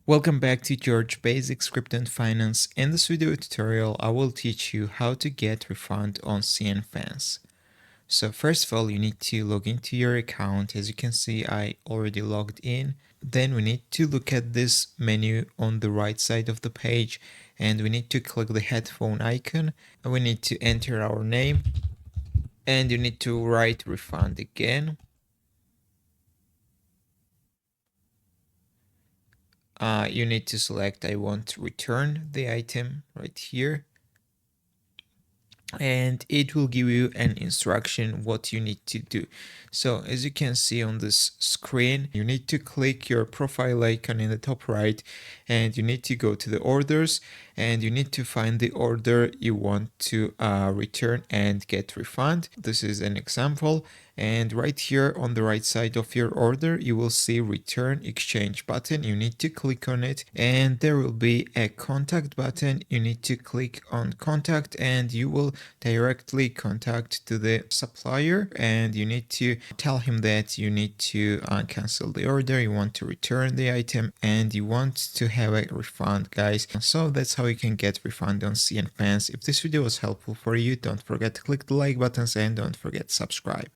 Welcome back to George Basic Script and Finance. In this video tutorial, I will teach you how to get refund on CNFans. So first of all, you need to log into your account. As you can see, I already logged in. Then we need to look at this menu on the right side of the page, and we need to click the headphone icon. And we need to enter our name, and you need to write refund again. You need to select I want to return the item right here, and it will give you an instruction what you need to do. So as you can see on this screen, you need to click your profile icon in the top right, and you need to go to the orders, and you need to find the order you want to return and get refund. This is an example, and right here on the right side of your order you will see return exchange button. You need to click on it, and there will be a contact button. You need to click on contact, and you will directly contact to the supplier, and you need to tell him that you need to cancel the order, you want to return the item, and you want to have a refund, guys. So that's how you can get refund on CNFans. If this video was helpful for you, don't forget to click the like buttons and don't forget to subscribe.